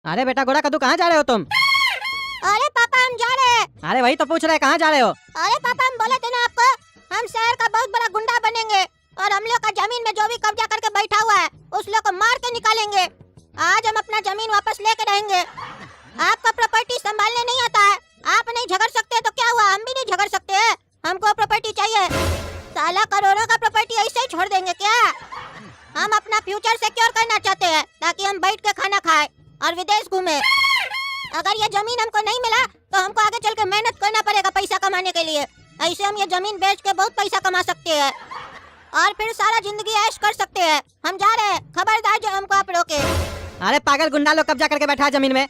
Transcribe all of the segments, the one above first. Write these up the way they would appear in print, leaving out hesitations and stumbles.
अरे बेटा गोरा कद्दू कहाँ जा रहे हो तुम? अरे पापा हम जा रहे हैं। अरे वही तो पूछ रहे कहाँ जा रहे हो? अरे पापा हम बोले थे ना आपको, हम शहर का बहुत बड़ा गुंडा बनेंगे और हम लोग का जमीन में जो भी कब्जा करके बैठा हुआ है उस लोग को मार के निकालेंगे। आज हम अपना जमीन वापस लेके रहेंगे। आपका प्रॉपर्टी संभालने नहीं आता है, आप नहीं झगड़ सकते तो क्या हुआ, हम भी नहीं झगड़ सकते हैं। हमको प्रॉपर्टी चाहिए। साला करोड़ों का प्रॉपर्टी ऐसे ही छोड़ देंगे क्या? हम अपना फ्यूचर सिक्योर करना चाहते हैं ताकि हम बैठ के खाना खाएं और विदेश घूमे। अगर ये जमीन हमको नहीं मिला तो हमको आगे चल के मेहनत करना पड़ेगा पैसा कमाने के लिए। ऐसे हम ये जमीन बेच के बहुत पैसा कमा सकते हैं और फिर सारा जिंदगी ऐश कर सकते हैं। हम जा रहे हैं, खबरदार जो हमको आप रोके। अरे पागल, गुंडा लोग कब्जा करके बैठा है जमीन में,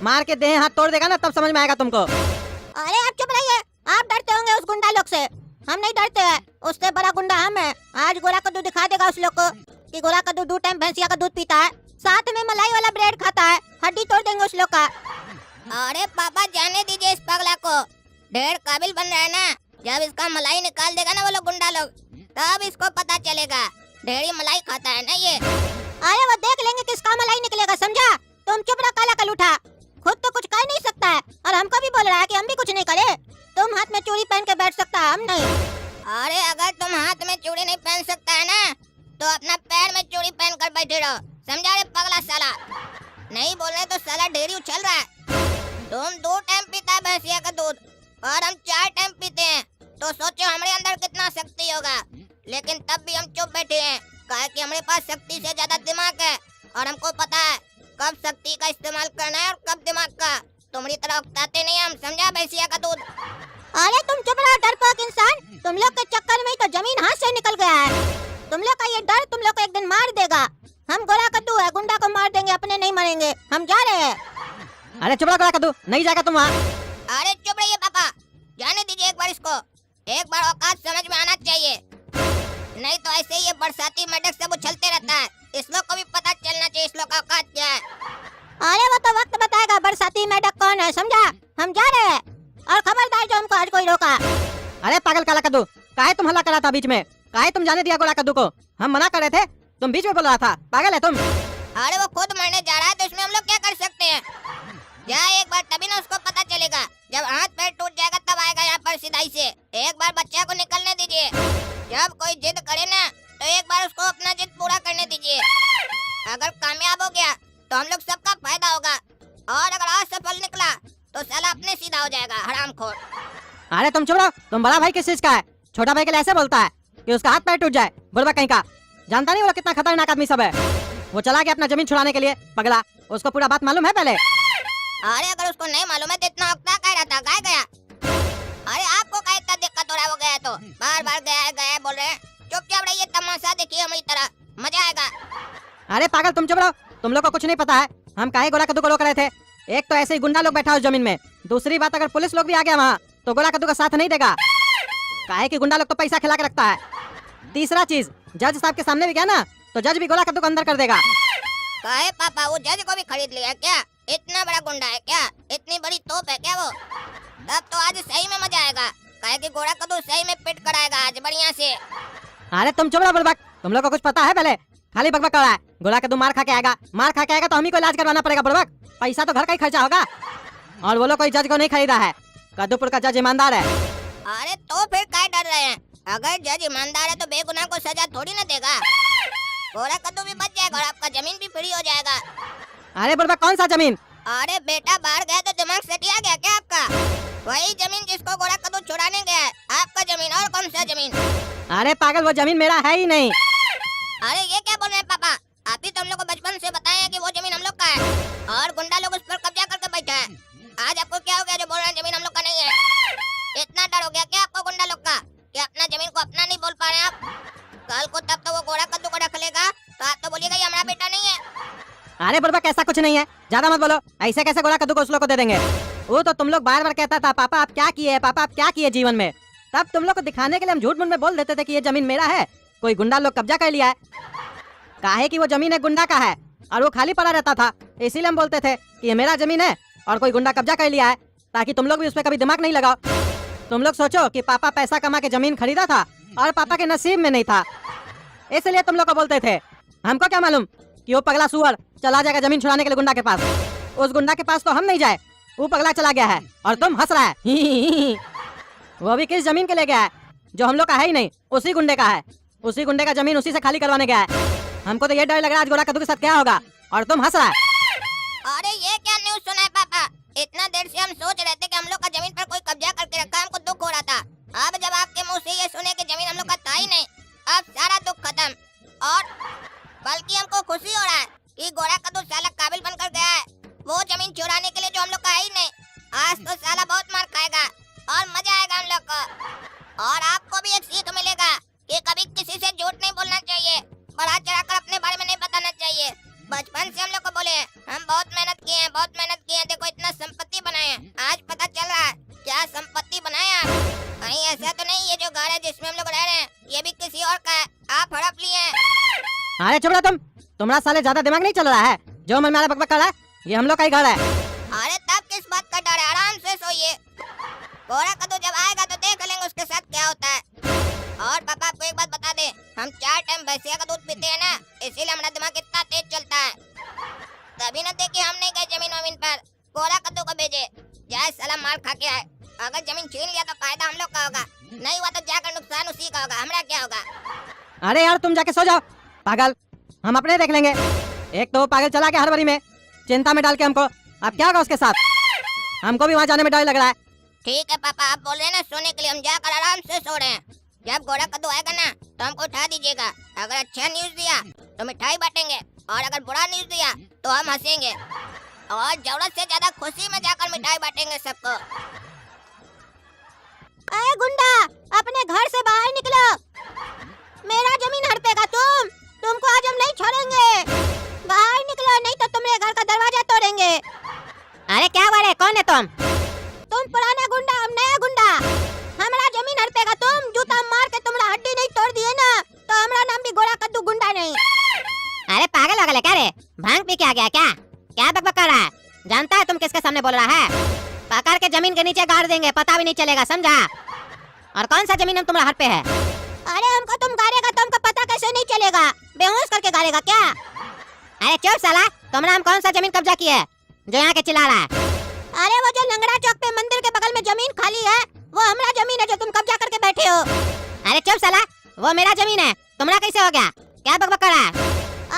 मार के देह हाथ तोड़ देगा ना तब समझ में आएगा तुमको। अरे आप चुप रहिए, आप डरते होंगे उस गुंडा लोग से, हम नहीं डरते हैं। उससे बड़ा गुंडा हम है। आज गोरा कद्दू दिखा देगा उस लोग को कि गोरा कद्दू 2 टाइम भैंसिया का दूध पीता है, साथ में मलाई वाला ब्रेड खाता है। हड्डी तोड़ देंगे उस लोग का। अरे पापा जाने दीजिए इस पगला को, ढेर काबिल बन रहा है ना। जब इसका मलाई निकाल देगा ना वो लोग गुंडा लोग, तब इसको पता चलेगा। ढेरी मलाई खाता है ना ये। अरे वो देख लेंगे किसका मलाई निकलेगा, समझा? तुम चुप रहो काला कलूठा, खुद तो कुछ कर नहीं सकता है और हमको भी बोल रहा है कि हम भी कुछ नहीं करे। तुम हाथ में चूड़ी पहन के बैठ सकता है, हम नहीं। अरे अगर तुम हाथ में चूड़ी नहीं पहन सकता है ना तो अपना पैर में चूड़ी पहन कर बैठे रहो, समझा रे पगला साला। नहीं बोल रहे तो साला ढेरी उछल रहा है। तुम 2 टाइम पीता है भैंसिया का दूध और हम 4 टाइम पीते हैं, तो सोचो हमारे अंदर कितना शक्ति होगा। लेकिन तब भी हम चुप बैठे हैं, कहा कि हमारे पास शक्ति से ज्यादा दिमाग है और हमको पता है कब शक्ति का इस्तेमाल करना है और कब दिमाग का। तुम्हारी तरह उकताते नहीं हम, समझा भैंसिया का दूध। अरे तुम चुप रहो डरपोक इंसान, तुम लोग के चक्कर में ही तो जमीन हाथ से निकल गया है। तुम लोग का ये डर तुम लोग को एक दिन मार देगा। हम गोरा कद्दू है, गुंडा को मार देंगे, अपने नहीं मरेंगे। हम जा रहे हैं। अरे चुप रहो गोरा कद्दू, नहीं जाएगा तुम वहाँ। अरे चुप रहिए पापा, जाने दीजिए एक बार इसको। एक बार औकात समझ में आना चाहिए, नहीं तो ऐसे ही ये बरसाती मेढक सब उछलते रहता है। इस लोग को भी पता चलना चाहिए इस लोग का औकात क्या है। अरे वो तो वक्त बताएगा बरसाती मेढक कौन है, समझा? हम जा रहे हैं और खबरदार जो हमको आज कोई रोका। अरे पागल काला कद्दू, काहे तुम हल्ला करा था बीच में? काहे तुम जाने दिया गोरा कद्दू को? हम मना कर रहे थे, तुम बीच में बोल रहा था। पागल है तुम। अरे वो खुद मरने जा रहा है तो इसमें हम लोग क्या कर सकते हैं? जा एक बार, तभी ना उसको पता चलेगा। जब हाथ पैर टूट जाएगा तब आएगा यहाँ पर सिधाई से। एक बार बच्चा को निकलने दीजिए। जब कोई जिद करे ना तो एक बार उसको अपना जिद पूरा करने दीजिए। अगर कामयाब हो गया तो हम लोग सबका फायदा होगा और अगर असफल निकला तो साला अपने सीधा हो जाएगा, हरामखोर। अरे तुम चुप रहो, तुम बड़ा भाई किस चीज का है? छोटा भाई के लिए ऐसे बोलता है कि उसका हाथ पैर टूट जाए? बुढ़वा कहीं का, जानता नहीं वो कितना खतरनाक आदमी सब है। वो चला गया अपना जमीन छुड़ाने के लिए, पगला। उसको पूरा बात मालूम है पहले? अरे अगर उसको नहीं मालूम है तो इतना हफ्ता कह रहा था, गाय गया। अरे आपको क्या इतना दिक्कत हो रहा है? वो गया तो बार बार गया बोल रहे हैं। चुपचाप रहिए, तमाशा देखिए हमारी तरह, मजा आएगा। अरे पागल तुम चुप रहो, तुम लोग को कुछ नहीं पता है। हम काहे गोरा कद्दू को रोक रहे थे? एक तो ऐसे ही गुंडा लोग बैठा उस जमीन में, दूसरी बात अगर पुलिस लोग भी आ गया वहाँ तो गोरा कद्दू का साथ नहीं देगा। काहे कि गुंडा लोग तो पैसा खिला के रखता है। तीसरा चीज, जज साहब के सामने भी गया ना तो जज भी गोरा कद्दू को अंदर कर देगा। काहे पापा, वो जज को भी खरीद लिया क्या? इतना बड़ा गुंडा है क्या? इतनी बड़ी तोप है क्या वो? तब तो आज सही में मजा आएगा, काहे कि गोरा कद्दू सही में पिट कराएगा आज बढ़िया से। अरे तुम चुप रहो बुड़बक, तुम लोग को कुछ पता है पहले? खाली बकबक कर रहा है। गोरा कद्दू मार खा के आएगा, मार खा के आएगा तो हम ही को इलाज करवाना पड़ेगा बुड़बक। पैसा तो घर का ही खर्चा होगा। और वो लोग कोई जज को नहीं खरीदा है, कद्दूपुर का जज ईमानदार है। अरे तो फिर क्या डर रहे हैं? अगर जज ईमानदार है तो बेगुनाह को सजा थोड़ी ना देगा। गोरा कद्दू भी बच जाएगा और आपका जमीन भी फ्री हो जाएगा। अरे बुड़बक कौन सा जमीन? अरे बेटा बाहर गया तो दिमाग सटिया गया क्या आपका? वही जमीन जिसको गोरा कद्दू छुड़ाने गया है, आपका जमीन। और कौन सा जमीन? अरे पागल, वो जमीन मेरा है ही नहीं। अरे ये क्या बोल रहे हैं पापा? आप ही तो हम लोग को बचपन से बताए हैं कि वो जमीन हम लोग का है और गुंडा लोग उस पर कब्जा करके बैठा है। आज आपको क्या हो गया जो बोल रहे हैं जमीन हम लोग का नहीं है? इतना डर हो गया क्या आपको गुंडा लोग का कि अपना जमीन को अपना नहीं बोल पा रहे हैं आप? कल को तब तो वो गोरा कद्दू को रख लेगा तो आप तो बोलिएगा ये हमारा बेटा नहीं है। अरे बुड़बक ऐसा कुछ नहीं है, ज्यादा मत बोलो। ऐसे कैसे गोरा कद्दू को उस लोग को दे देंगे? वो तो तुम लोग बार बार कहता था पापा आप क्या किए, पापा आप क्या किए जीवन में। तब तुम लोग को दिखाने के लिए हम झूठ मूठ में बोल देते थे कि ये जमीन मेरा है, कोई गुंडा लोग कब्जा कर लिया है। काहे कि वो जमीन एक गुंडा का है और वो खाली पड़ा रहता था, इसीलिए हम बोलते थे कि ये मेरा जमीन है और कोई गुंडा कब्जा कर लिया है, ताकि तुम लोग भी उस पर कभी दिमाग नहीं लगाओ। तुम लोग सोचो कि पापा पैसा कमा के जमीन खरीदा था और पापा के नसीब में नहीं था, इसलिए तुम लोग को बोलते थे। हमको क्या मालूम कि वो पगला सुअर चला जाएगा जमीन छुड़ाने के लिए गुंडा के पास। उस गुंडा के पास तो हम नहीं जाए, वो पगला चला गया है और तुम हंस रहा है। वो भी किस जमीन के ले गया है जो हम लोग का है ही नहीं, उसी गुंडे का है। उसी गुंडे का जमीन उसी से खाली करवाने गया है। हमको तो ये डर लग रहा है आज गोरा कद्दू के साथ क्या होगा, और तुम हंस रहा है। अरे ये क्या न्यूज़ सुना है पापा? इतना देर से हम सोच रहे थे कि हम लोग का जमीन पर कोई कब्जा करके रखा है, हमको दुख हो रहा था। अब जब आपके मुंह से ये सुने कि जमीन हम लोग का था ही नहीं, अब सारा दुख खत्म। और बल्कि हमको खुशी हो रहा है कि गोरा कद्दू साला काबिल बनकर गया है वो जमीन चुराने के लिए जो हम लोग का है ही नहीं। आज तो साला बहुत मार खाएगा और मजा आएगा हम लोग को। और आपको भी एक सीख मिलेगा कि कभी किसी से झूठ नहीं बोलना चाहिए, बढ़ा चढ़ाकर अपने बारे में नहीं बताना चाहिए। बचपन से हम लोग को बोले हैं, हम बहुत मेहनत किए हैं, बहुत मेहनत किए हैं, देखो इतना संपत्ति बनाए हैं। आज पता चल रहा है क्या संपत्ति बनाया। कहीं ऐसा तो नहीं ये जो घर है जिसमें हम लोग रह रहे हैं ये भी किसी और का है, आप हड़प लिए हैं। अरे चुप रहो तुम, तुम्हारा साले ज्यादा दिमाग नहीं चल रहा है। जो मन में आ रहा है बकबक कर रहा है, ये हम लोग का ही घर है। अरे तब किस बात का डर है, आराम से सोइए। गोरा कद्दू जब आएगा तो देख लेंगे उसके साथ क्या होता है। और पापा आपको एक बात बता दे, हम 4 टाइम भैंसिया का दूध पीते हैं ना, इसीलिए हमारा दिमाग इतना तेज चलता है। तभी न देखिए हम नहीं गए जमीन वमीन पर, गोरा कद्दू को भेजे जाए साला मार खा के आए। अगर जमीन छीन लिया तो फायदा हम लोग का होगा, नहीं हुआ तो जाकर नुकसान उसी का होगा, हमारा क्या होगा। अरे यार तुम जाके सो जाओ पागल, हम अपने देख लेंगे। एक तो वो पागल चला गया हड़बड़ी में, चिंता में डाल के हमको। अब क्या होगा उसके साथ, हमको भी वहाँ जाने में डर लग रहा है। ठीक है पापा, आप बोल रहे हैं ना सोने के लिए, हम जाकर आराम से सो रहे हैं। जब गोरा कद्दू आएगा ना तो हमको उठा दीजिएगा। अगर अच्छा न्यूज दिया तो मिठाई बांटेंगे, और अगर बुरा न्यूज दिया तो हम हंसेंगे, और जरूरत से ज्यादा खुशी में जाकर मिठाई बांटेंगे सबको। अरे गुंडा, अपने घर से बाहर निकलो। मेरा जमीन हड़पेगा तुमको आज हम नहीं छोड़ेंगे। बाहर निकलो नहीं तो तुम्हारे घर का दरवाजा तोड़ेंगे। अरे क्या हुआ रे, कौन है तुम? तुम पुराना गुंडा, हम नया गुंडा। हमारा जमीन हड़पेगा तुम, जूता मार के तुम्हारा हड्डी नहीं तोड़ दिए ना तो हमारा नाम भी गोरा कद्दू गुंडा नहीं। अरे पागल हो गए क्या रे, भांग पी के आ गया क्या? क्या बकबक कर रहा है? जानता है तुम किसके सामने बोल रहा है? पकड़ के जमीन के नीचे गाड़ देंगे, पता भी नहीं चलेगा, समझा? और कौन सा जमीन हम तुम्हारा हाथ पे है? अरे हमको तुम गाड़ेगा तो हमको पता कैसे नहीं चलेगा? बेहोश करके गाड़ेगा क्या? अरे चुप साला, तुमने हम कौन सा जमीन कब्जा की है जो यहाँ के चिल्ला रहा है? अरे वो जो लंगड़ा चौक पे मंदिर के बगल में जमीन खाली है वो हमारा जमीन है जो तुम कब्जा करके बैठे हो। अरे चुप साला, वो मेरा जमीन है, तुम्हारा कैसे हो गया? क्या बकबक कर रहा है?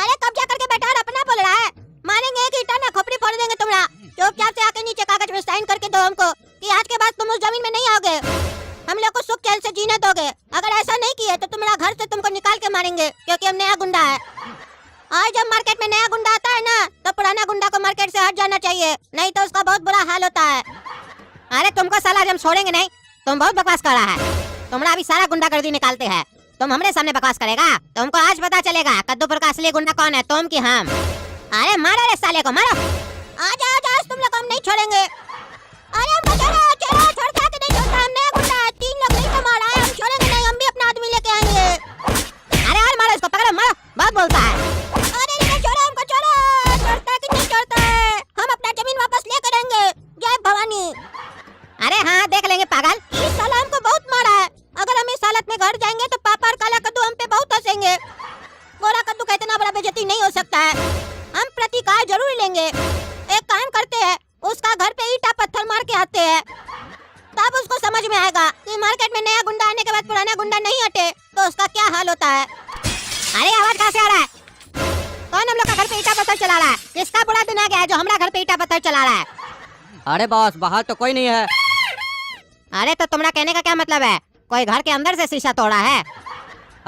अरे कब्जा करके बैठा और अपना बोल रहा है। मारेंगे एक ईंटा ना खोपड़ी फोड़ देंगे तुम्हारा। चुपचाप से आके नीचे कागज में साइन करके दो हमको कि आज के बाद तुम उस जमीन में नहीं आओगे, हम लोग को सुख चैन से जीने दोगे। अगर ऐसा नहीं किए तो तुम्हारा घर से तुमको निकाल के मारेंगे, क्योंकि हम नया गुंडा है। और जब मार्केट में नया गुंडा आता है ना तो पुराना गुंडा को मार्केट से हट जाना चाहिए, नहीं तो उसका बहुत बुरा हाल होता है। अरे तुमको साला हम छोड़ेंगे नहीं, तुम बहुत बकवास कर रहा है। तुम्हारा अभी सारा गुंडागर्दी निकालते हैं, तुम हमरे सामने बकवास करेगा? तुमको आज पता चलेगा कद्दूपुर का असली गुंडा कौन है, तुम की हम। अरे मारो रे साले को, मारो। आज तुम लोग हम नहीं छोड़ेंगे। अरे हमको छोड़ो, छोड़ता कि नहीं छोड़ता, हम नया गुंडा है, 3 लोग नहीं तो मारा है, हम छोड़ेंगे नहीं, हम भी अपना आदमी लेके आएंगे। अरे और मारो इसको, पकड़ो मारो, बहुत बोलता है। अरे छोड़ो हमको, छोड़ो, छोड़ता कि नहीं छोड़ता है, हम अपना जमीन वापस लेकर आएंगे। जय भवानी। अरे हाँ देख लेंगे पागल। इस साल हमको बहुत मारा है, अगर हम इस हालत में घर जाएंगे तो पापा और काला कद्दू हम पे बहुत हंसेंगे। गोरा कद्दू का इतना बड़ा बेइज्जती नहीं हो सकता है, हम प्रतिकार जरूर लेंगे। एक काम करते हैं, उसका घर पे ईंटा पत्थर मार के आते हैं, तब उसको समझ में आएगा कि मार्केट में नया गुंडा आने के बाद पुराना गुंडा नहीं हटे तो उसका क्या हाल होता है। अरे आवाज कहाँ से आ रहा है? कौन हम लोग का घर पे ईंटा पत्थर चला रहा है? किसका बुरा दिन आ गया है जो हमारा घर पे ईंटा पत्थर चला रहा है? अरे बॉस, बाहर तो कोई नहीं है। अरे तो तुम्हारा कहने का क्या मतलब है, कोई घर के अंदर से शीशा तोड़ा है?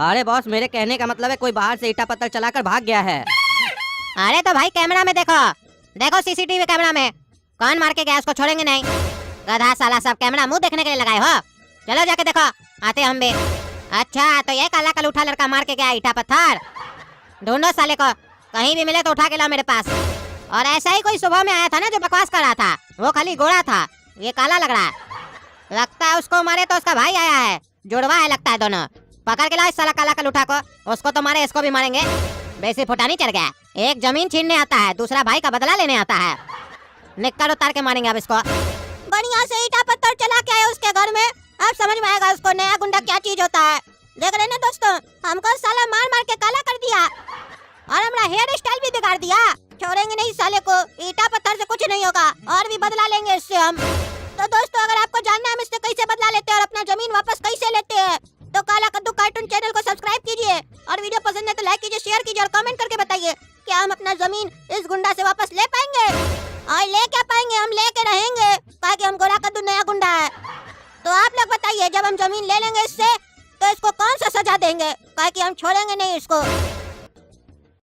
अरे बॉस, मेरे कहने का मतलब है कोई बाहर से ईंटा पत्थर चलाकर भाग गया है। अरे तो भाई कैमरा में देखो, देखो सीसीटीवी कैमरा में, कौन मार के गया उसको छोड़ेंगे नहीं। गधा साला, सब कैमरा मुंह देखने के लिए लगाए हो? चलो जाके देखो, आते हम भी। अच्छा तो ये काला कलूठा लड़का मार के गया ईंटा पत्थर, ढूंढो साले को, कहीं भी मिले तो उठा के लाओ मेरे पास। और ऐसा ही कोई सुबह में आया था ना जो बकवास कर रहा था, वो खाली गोरा था, ये काला लग रहा है। लगता है उसको मारे तो उसका भाई आया है, जुड़वा है लगता है दोनों। पकड़ के लाओ इस साला काला कलूठा को, उसको तो मारे इसको भी मारेंगे। बेसी फुटानी चढ़ गया, एक जमीन छीनने आता है, दूसरा भाई का बदला लेने आता है। निक्कर उतार के मारेंगे अब इसको। बढ़िया से ईंटा पत्थर चला के आए उसके घर में, अब समझ में आएगा उसको नया गुंडा क्या चीज होता है। देख रहे ना दोस्तों, हमको साला मार मार के काला कर दिया। और हमारा हेयर स्टाइल भी बिगाड़ दिया। छोड़ेंगे नहीं साले को, ईटा पत्थर से कुछ नहीं होगा और भी बदला लेंगे इससे हम। तो दोस्तों अगर आपको जानना है हम इससे कैसे बदला लेते हैं और अपना जमीन वापस कैसे लेते हैं तो काला कद्दू कार्टून चैनल को सब्सक्राइब कीजिए और वीडियो पसंद है तो लाइक कीजिए, शेयर कीजिए और कमेंट करके बताइए क्या हम अपना जमीन इस गुंडा से वापस ले पाएंगे। और ले क्या पाएंगे, हम लेके रहेंगे ताकि हम गोरा कद्दू नया गुंडा है। तो आप लोग बताइए जब हम जमीन ले लेंगे इससे तो इसको कौन सा सजा देंगे, ताकि हम छोड़ेंगे नहीं इसको।